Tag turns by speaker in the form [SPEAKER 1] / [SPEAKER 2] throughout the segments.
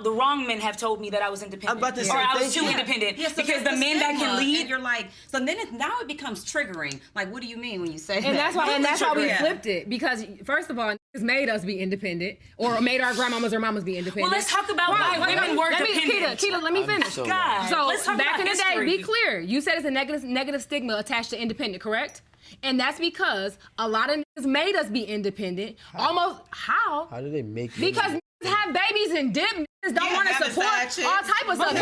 [SPEAKER 1] wrong men have told me that I was independent,
[SPEAKER 2] I'm about to say,
[SPEAKER 1] or I was too
[SPEAKER 2] yeah.
[SPEAKER 1] independent.
[SPEAKER 3] Yeah, so
[SPEAKER 1] because
[SPEAKER 3] that's
[SPEAKER 1] the men that can lead,
[SPEAKER 3] and you're like, so then now it becomes triggering. Like, what do you mean when you say that?
[SPEAKER 4] And that's why we
[SPEAKER 3] Yeah.
[SPEAKER 4] flipped it, because first of all, niggas made us be independent, or made our grandmamas or mamas be independent.
[SPEAKER 1] well, let's talk about why women were dependent.
[SPEAKER 4] Keita, let me finish.
[SPEAKER 1] God,
[SPEAKER 4] So
[SPEAKER 1] let's talk
[SPEAKER 4] back
[SPEAKER 1] about
[SPEAKER 4] in the day,
[SPEAKER 1] history.
[SPEAKER 4] be clear. You said it's a negative stigma attached to independent, correct? And that's because a lot of niggas made us be independent. Almost how?
[SPEAKER 2] How do they make you?
[SPEAKER 4] Because niggas have babies and dip. Niggas don't want to
[SPEAKER 3] having
[SPEAKER 4] support
[SPEAKER 3] side chicks.
[SPEAKER 4] all type of stuff.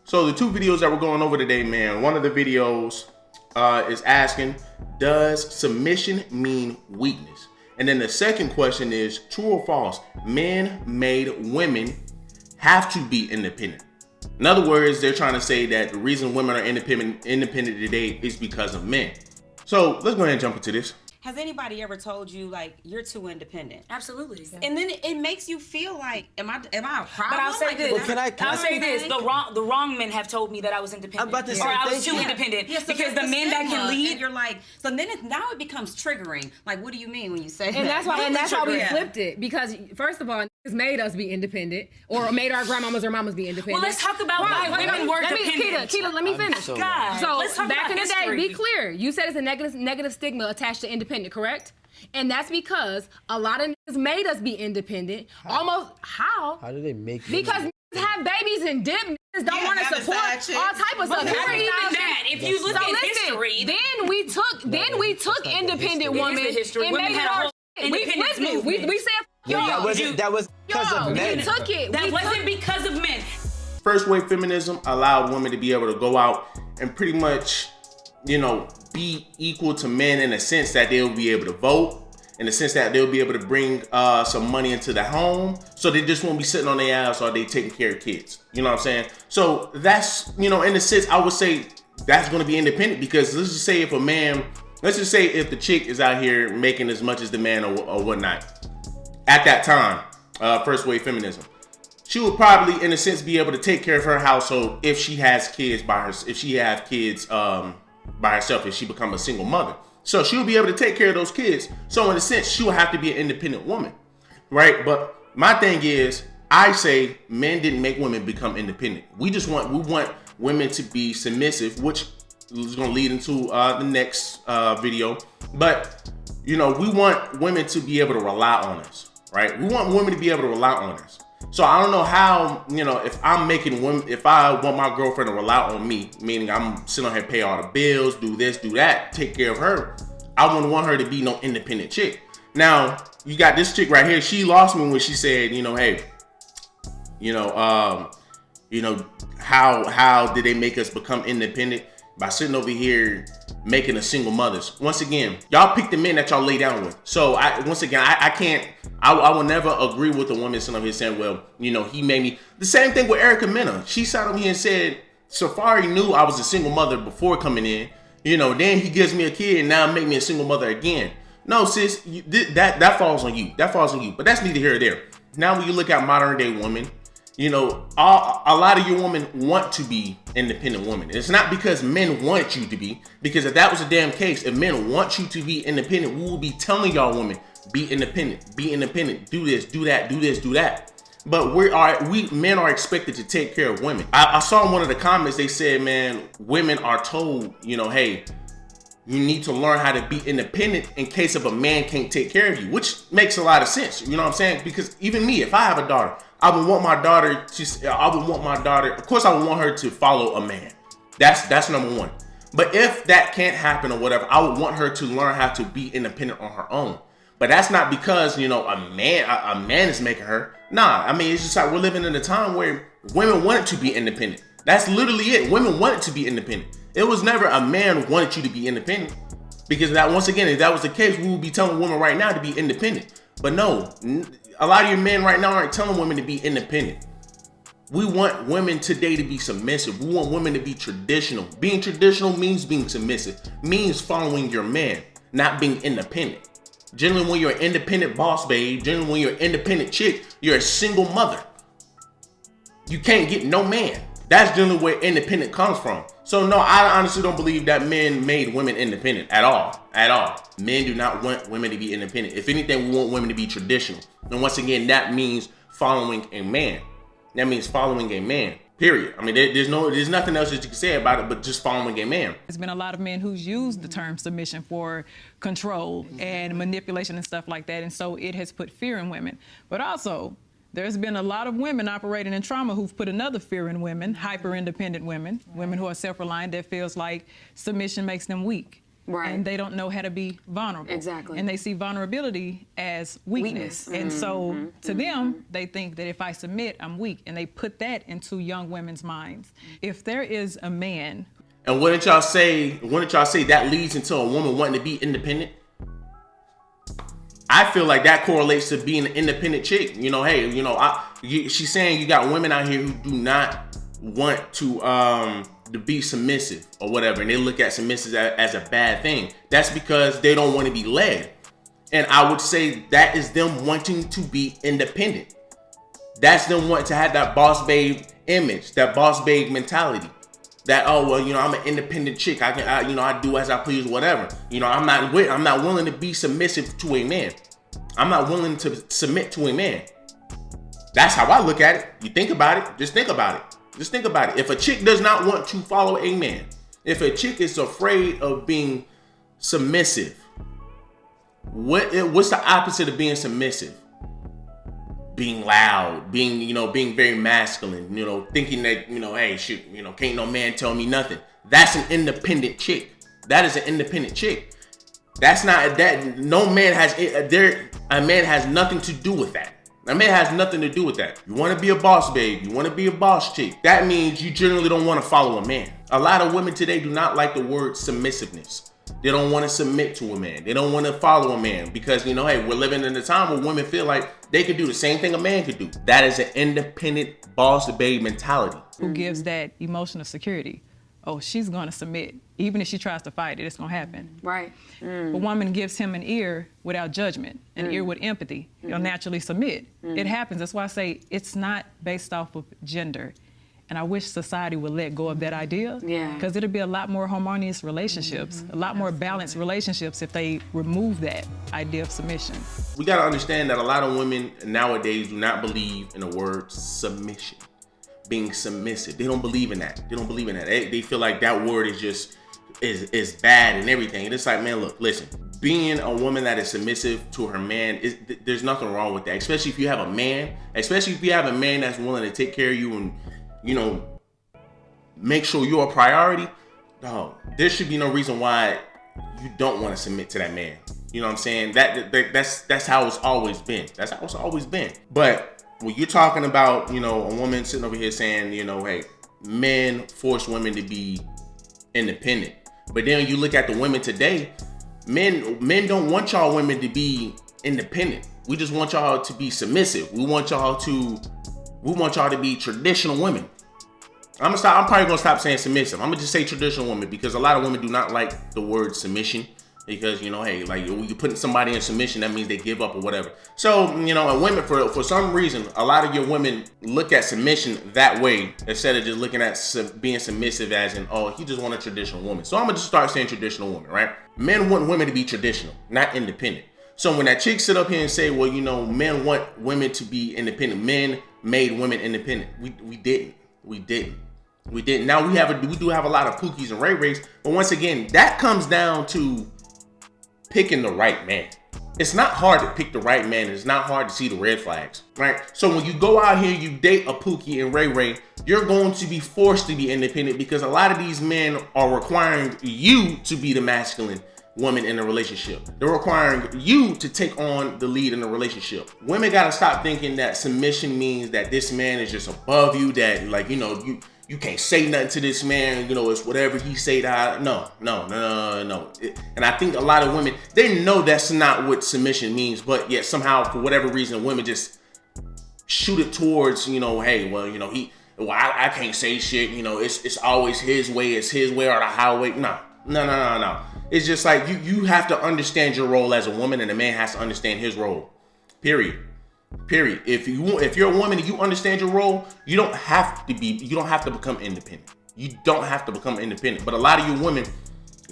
[SPEAKER 5] So the two videos that we're going over today, man, one of the videos is asking, does submission mean weakness? And then the second question is, true or false, men made women have to be independent? In other words, they're trying to say that the reason women are independent today is because of men. So let's go ahead and jump into this.
[SPEAKER 3] Has anybody ever told you, like, you're too independent?
[SPEAKER 1] Absolutely.
[SPEAKER 3] And then it makes you feel like, am I a problem?
[SPEAKER 1] But I'll say
[SPEAKER 3] Like,
[SPEAKER 1] this.
[SPEAKER 2] Well, can I
[SPEAKER 1] I'll say this.
[SPEAKER 3] think?
[SPEAKER 1] The wrong men have told me that I was independent.
[SPEAKER 2] I'm about to say,
[SPEAKER 1] or I was
[SPEAKER 2] thank
[SPEAKER 1] too
[SPEAKER 2] you.
[SPEAKER 1] independent.
[SPEAKER 3] Yeah, so
[SPEAKER 1] because
[SPEAKER 3] that's
[SPEAKER 1] the men that
[SPEAKER 3] stigma,
[SPEAKER 1] can lead,
[SPEAKER 3] and you're like, so then now it becomes triggering. Like, what do you mean when you say that?
[SPEAKER 4] And that's why we
[SPEAKER 3] Yeah.
[SPEAKER 4] flipped it, because first of all, niggas made us be independent, or made our grandmamas or mamas be independent.
[SPEAKER 1] well, let's talk about why women were dependent.
[SPEAKER 4] Keita, let me finish.
[SPEAKER 1] God,
[SPEAKER 4] So
[SPEAKER 1] let's talk
[SPEAKER 4] back
[SPEAKER 1] about
[SPEAKER 4] in the day,
[SPEAKER 1] history.
[SPEAKER 4] be clear. You said it's a negative stigma attached to independent, correct? And that's because a lot of niggas made us be independent. Almost how?
[SPEAKER 2] How do they make you?
[SPEAKER 4] Because niggas have babies and dip. Niggas don't want to
[SPEAKER 3] having
[SPEAKER 4] support
[SPEAKER 3] side chicks.
[SPEAKER 4] all type of stuff.
[SPEAKER 1] But
[SPEAKER 4] We're
[SPEAKER 1] even that, if you look
[SPEAKER 4] so
[SPEAKER 1] at
[SPEAKER 4] listen,
[SPEAKER 1] history,
[SPEAKER 4] then we took independent
[SPEAKER 2] history.
[SPEAKER 4] women
[SPEAKER 1] It is the history.
[SPEAKER 4] and
[SPEAKER 1] Women
[SPEAKER 4] made
[SPEAKER 1] had
[SPEAKER 4] it
[SPEAKER 1] a
[SPEAKER 4] our
[SPEAKER 1] whole
[SPEAKER 4] shit. We
[SPEAKER 1] independence
[SPEAKER 4] flipped it.
[SPEAKER 1] movement.
[SPEAKER 4] We said
[SPEAKER 2] Yeah,
[SPEAKER 4] y'all.
[SPEAKER 2] that was because of men.
[SPEAKER 4] We took it.
[SPEAKER 1] that
[SPEAKER 4] We
[SPEAKER 1] wasn't
[SPEAKER 4] took-
[SPEAKER 1] because of men.
[SPEAKER 5] First wave feminism allowed women to be able to go out and pretty much, be equal to men in the sense that they'll be able to vote, in the sense that they'll be able to bring some money into the home, so they just won't be sitting on their ass or they taking care of kids. You know what I'm saying? So that's, in a sense, I would say that's going to be independent, because let's just say if the chick is out here making as much as the man or whatnot, at that time, first wave feminism, she would probably, in a sense, be able to take care of her household if she has kids by herself, if she become a single mother. So she'll be able to take care of those kids. So in a sense, she will have to be an independent woman, right? But my thing is, I say men didn't make women become independent. We want women to be submissive, which is going to lead into the next video. But we want women to be able to rely on us, right? We want women to be able to rely on us. So I don't know how, if I want my girlfriend to rely on me, meaning I'm sitting on her, pay all the bills, do this, do that, take care of her, I wouldn't want her to be no independent chick. Now, you got this chick right here. She lost me when she said, hey, how did they make us become independent? By sitting over here making us single mothers. Once again, y'all pick the men that y'all lay down with. So I will never agree with a woman sitting over here saying, well, he made me. The same thing with Erica Mena. She sat over here and said, Safari knew I was a single mother before coming in. Then he gives me a kid and now make me a single mother again. No, sis, that falls on you. That falls on you. But that's neither here or there. Now when you look at modern day women, a lot of your women want to be independent women. It's not because men want you to be, because if that was a damn case, if men want you to be independent, we will be telling y'all women, be independent, do this, do that, do this, do that. But men are expected to take care of women. I saw in one of the comments, they said, man, women are told, hey, you need to learn how to be independent in case of a man can't take care of you, which makes a lot of sense. You know what I'm saying? Because even me, if I have a daughter, I would want my daughter, of course I would want her to follow a man. That's number one. But if that can't happen or whatever, I would want her to learn how to be independent on her own. But that's not because, a man is making her. Nah, I mean, it's just like we're living in a time where women wanted to be independent. That's literally it. Women wanted to be independent. It was never a man wanted you to be independent. Because that, once again, if that was the case, we would be telling women right now to be independent. But no, a lot of your men right now aren't telling women to be independent. We want women today to be submissive. We want women to be traditional. Being traditional means being submissive, means following your man, not being independent. Generally, when you're an independent boss babe, generally when you're an independent chick, you're a single mother. You can't get no man. That's generally where independent comes from. So no, I honestly don't believe that men made women independent at all. At all. Men do not want women to be independent. If anything, we want women to be traditional. And once again, that means following a man. That means following a man. Period. I mean, there's nothing else that you can say about it but just following a man.
[SPEAKER 6] There's been a lot of men who's used the term submission for control and manipulation and stuff like that, and so it has put fear in women. But also, there's been a lot of women operating in trauma who've put another fear in women, hyper-independent women, women who are self-reliant that feels like submission makes them weak.
[SPEAKER 7] Right.
[SPEAKER 6] And they don't know how to be vulnerable.
[SPEAKER 7] Exactly.
[SPEAKER 6] And they see vulnerability as weakness. And so to them, they think that if I submit, I'm weak. And they put that into young women's minds. If there is a man.
[SPEAKER 5] And wouldn't y'all say that leads into a woman wanting to be independent? I feel like that correlates to being an independent chick. You know, hey, you know, she's saying you got women out here who do not want to be submissive or whatever, and they look at submissive as a bad thing. That's because they don't want to be led. And I would say that is them wanting to be independent. That's them wanting to have that boss babe image, that boss babe mentality. That, oh, well, you know, I'm an independent chick. I do as I please, whatever. You know, I'm not willing to be submissive to a man. I'm not willing to submit to a man. That's how I look at it. You think about it. Just think about it. Just think about it. If a chick does not want to follow a man, if a chick is afraid of being submissive, what's the opposite of being submissive? Being loud, being very masculine, thinking that, hey, shoot, can't no man tell me nothing. That's an independent chick. That is an independent chick. That's not that. No man has a man has nothing to do with that. A man has nothing to do with that. You want to be a boss babe, you want to be a boss chick. That means you generally don't want to follow a man. A lot of women today do not like the word submissiveness. They don't want to submit to a man. They don't want to follow a man because, hey, we're living in a time where women feel like they could do the same thing a man could do. That is an independent boss babe mentality.
[SPEAKER 6] Who gives that emotional security? Oh, she's going to submit. Even if she tries to fight it, it's going to happen.
[SPEAKER 7] Right.
[SPEAKER 6] A woman gives him an ear without judgment, an ear with empathy. He'll naturally submit. It happens. That's why I say it's not based off of gender. And I wish society would let go of that idea.
[SPEAKER 7] Yeah.
[SPEAKER 6] Because it'll be a lot more harmonious relationships, a lot more balanced relationships if they remove that idea of submission.
[SPEAKER 5] We got to understand that a lot of women nowadays do not believe in the word submission. Being submissive. They don't believe in that. They feel like that word is bad and everything. And it's like, man, look, listen. Being a woman that is submissive to her man, there's nothing wrong with that. Especially if you have a man that's willing to take care of you and, make sure you're a priority. No, there should be no reason why you don't want to submit to that man. You know what I'm saying? That's how it's always been. That's how it's always been. But when you're talking about, a woman sitting over here saying, hey, men force women to be independent. But then you look at the women today, men don't want y'all women to be independent. We just want y'all to be submissive. We want y'all to be traditional women. I'm probably gonna stop saying submissive. I'm gonna just say traditional women because a lot of women do not like the word submission. Because, hey, like when you're putting somebody in submission, that means they give up or whatever. So, and women, for some reason, a lot of your women look at submission that way instead of just looking at being submissive as in, oh, he just want a traditional woman. So I'm going to just start saying traditional woman, right? Men want women to be traditional, not independent. So when that chick sit up here and say, well, men want women to be independent. Men made women independent. We didn't. Now we do have a lot of Pookies and Ray Rays. But once again, that comes down to picking the right man. It's not hard to pick the right man. It's not hard to see the red flags, right? So when you go out here, you date a Pookie and Ray Ray, you're going to be forced to be independent because a lot of these men are requiring you to be the masculine woman in a relationship. They're requiring you to take on the lead in a relationship. Women gotta stop thinking that submission means that this man is just above you, that you can't say nothing to this man, it's whatever he say that. No. And I think a lot of women, they know that's not what submission means, but yet somehow, for whatever reason, women just shoot it towards, hey, well, well, I can't say shit. You know, it's always his way. It's his way or the highway. No. It's just like you have to understand your role as a woman, and a man has to understand his role. Period. If you're a woman and you understand your role, you don't have to become independent. You don't have to become independent. But a lot of you women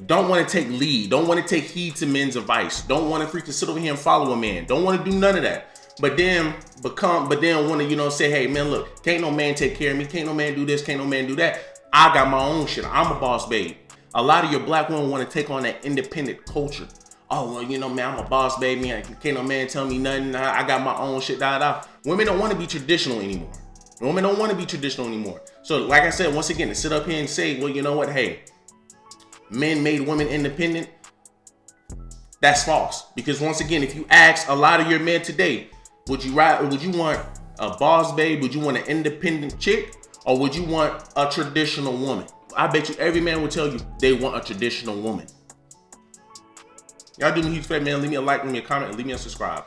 [SPEAKER 5] don't want to take lead, don't want to take heed to men's advice, don't want to freaking sit over here and follow a man, don't want to do none of that. But then want to, say, hey man, look, can't no man take care of me, can't no man do this, can't no man do that. I got my own shit. I'm a boss babe. A lot of your black women want to take on that independent culture. Oh, well, man, I'm a boss baby. Can't no man tell me nothing. I got my own shit. Women don't want to be traditional anymore. Women don't want to be traditional anymore. So, like I said, once again, to sit up here and say, well, you know what? Hey, men made women independent. That's false. Because once again, if you ask a lot of your men today, would you want a boss babe? Would you want an independent chick? Or would you want a traditional woman? I bet you every man will tell you they want a traditional woman. Y'all do me a huge favor, man. Leave me a like, leave me a comment, and leave me a subscribe.